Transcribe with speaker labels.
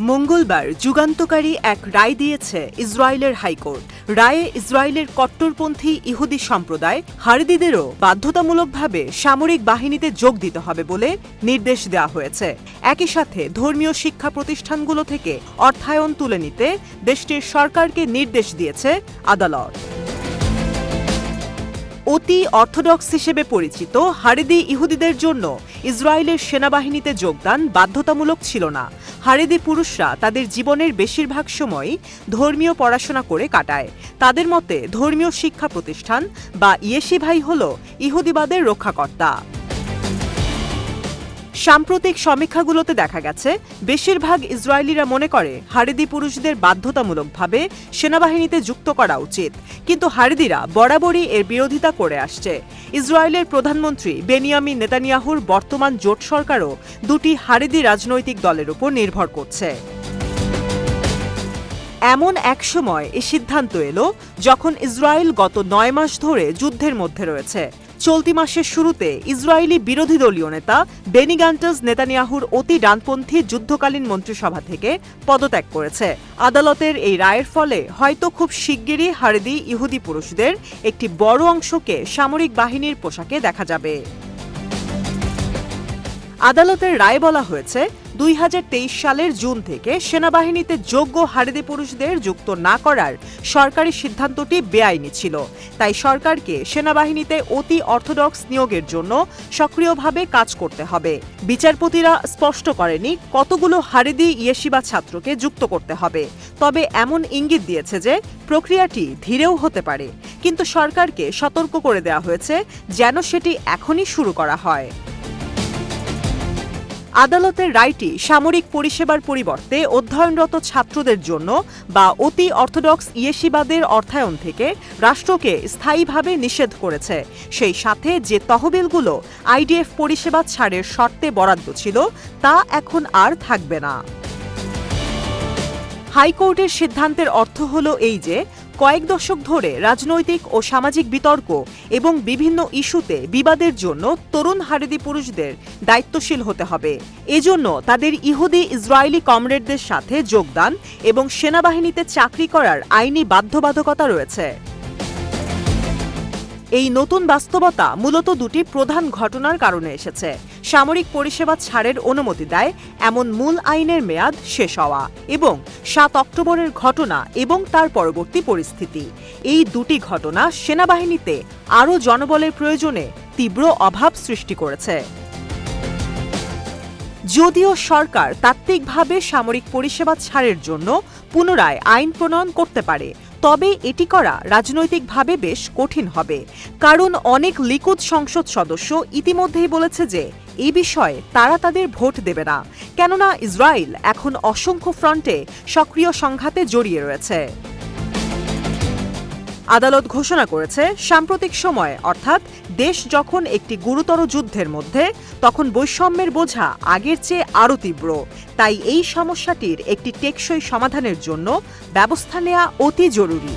Speaker 1: মঙ্গলবার যুগান্তকারী এক রায় দিয়েছে ইসরায়েলের হাইকোর্ট। রায়ে ইসরায়েলের কট্টরপন্থী ইহুদি সম্প্রদায় হারেদিদেরও বাধ্যতামূলকভাবে সামরিক বাহিনীতে যোগ দিতে হবে বলে নির্দেশ দেওয়া হয়েছে। একই সাথে ধর্মীয় শিক্ষা প্রতিষ্ঠানগুলো থেকে অর্থায়ন তুলে নিতে দেশটির সরকারকে নির্দেশ দিয়েছে আদালত। অতি অর্থোডক্স হিসেবে পরিচিত হারেদি ইহুদিদের জন্য ইসরায়েলের সেনাবাহিনীতে যোগদান বাধ্যতামূলক ছিল না। হারেদি পুরুষরা তাদের জীবনের বেশিরভাগ সময়ই ধর্মীয় পড়াশোনা করে কাটায়। তাদের মতে ধর্মীয় শিক্ষা প্রতিষ্ঠান বা ইয়েশিভাই হল ইহুদিবাদের রক্ষাকর্তা। সাম্প্রতিক সমীক্ষাগুলোতে দেখা গেছে বেশিরভাগ ইসরায়েলিরা মনে করে হারেদি পুরুষদের বাধ্যতামূলকভাবে সেনাবাহিনীতে যুক্ত করা উচিত, কিন্তু হারেদিরা বরাবরই এর বিরোধিতা করে আসছে। ইসরায়েলের প্রধানমন্ত্রী বেনিয়ামিন নেতানিয়াহুর বর্তমান জোট সরকারও দুটি হারেদি রাজনৈতিক দলের উপর নির্ভর করছে। এমন এক সময় এ সিদ্ধান্ত এলো যখন ইসরায়েল গত ৯ মাস ধরে যুদ্ধের মধ্যে রয়েছে। চলতি মাসের শুরুতে ইসরায়েলি বিরোধী দলীয় নেতা বেনি গান্টজ নেতানিয়াহুর অতি ডানপন্থী যুদ্ধকালীন মন্ত্রিসভা থেকে পদত্যাগ করেছে। আদালতের এই রায়ের ফলে হয়তো খুব শিগগিরই হারেদি ইহুদি পুরুষদের একটি বড় অংশকে সামরিক বাহিনীর পোশাকে দেখা যাবে। আদালতের রায়ে বলা হয়েছে ২০২৩ সালের জুন থেকে সেনাবাহিনীতে যোগ্য হারেদি পুরুষদের যুক্ত না করার সরকারি সিদ্ধান্তটি বেআইনি ছিল। তাই সরকারকে সেনাবাহিনীতে অতি অর্থোডক্স নিয়োগের জন্য সক্রিয়ভাবে কাজ করতে হবে। বিচারপতিরা স্পষ্ট করেনি কতগুলো হারেদি ইয়েশিবা ছাত্রকে যুক্ত করতে হবে, তবে এমন ইঙ্গিত দিয়েছে যে প্রক্রিয়াটি ধীরেও হতে পারে। কিন্তু সরকারকে সতর্ক করে দেওয়া হয়েছে যেন সেটি এখনই শুরু করা হয়। আদালতের রায়টি সামরিক পরিষেবার পরিবর্তে অধ্যয়নরত ছাত্রদের জন্য বা অতি অর্থোডক্স ইয়েশিবাদের অর্থায়ন থেকে রাষ্ট্রকে স্থায়ীভাবে নিষেধ করেছে। সেই সাথে যে তহবিলগুলো আইডিএফ পরিষেবা ছাড়ের শর্তে বরাদ্দ ছিল তা এখন আর থাকবে না। হাইকোর্টের সিদ্ধান্তের অর্থ হল এই যে কয়েক দশক ধরে রাজনৈতিক ও সামাজিক বিতর্ক এবং বিভিন্ন ইস্যুতে বিবাদের জন্য তরুণ হারেদি পুরুষদের দায়িত্বশীল হতে হবে। এজন্য তাদের ইহুদি ইসরায়েলি কমরেডদের সাথে যোগদান এবং সেনাবাহিনীতে চাকরি করার আইনি বাধ্যবাধকতা রয়েছে। এই নতুন বাস্তবতা মূলত দুটি প্রধান ঘটনার কারণে এসেছে। সামরিক পরিষেবা ছাড়ের অনুমতি দেয় এমন মূল আইনের মেয়াদ শেষ হওয়া এবং ৭ অক্টোবরের ঘটনা এবং তার পরবর্তী পরিস্থিতি। এই দুটি ঘটনা সেনাবাহিনীতে আরও জনবলের প্রয়োজনে তীব্র অভাব সৃষ্টি করেছে। যদিও সরকার তাত্ত্বিকভাবে সামরিক পরিষেবা ছাড়ের জন্য পুনরায় আইন প্রণয়ন করতে পারে, তবে এটি করা রাজনৈতিকভাবে বেশ কঠিন হবে, কারণ অনেক লিকুদ সংসদ সদস্য ইতিমধ্যেই বলেছে যে এই বিষয়ে তারা তাদের ভোট দেবে না, কেননা ইসরায়েল এখন অসংখ্য ফ্রন্টে সক্রিয় সংঘাতে জড়িয়ে রয়েছে। আদালত ঘোষণা করেছে সাম্প্রতিক সময়ে, অর্থাৎ দেশ যখন একটি গুরুতর যুদ্ধের মধ্যে, তখন বৈষম্যের বোঝা আগের চেয়ে আরও তীব্র। তাই এই সমস্যাটির একটি টেকসই সমাধানের জন্য ব্যবস্থা নেওয়া অতি জরুরি।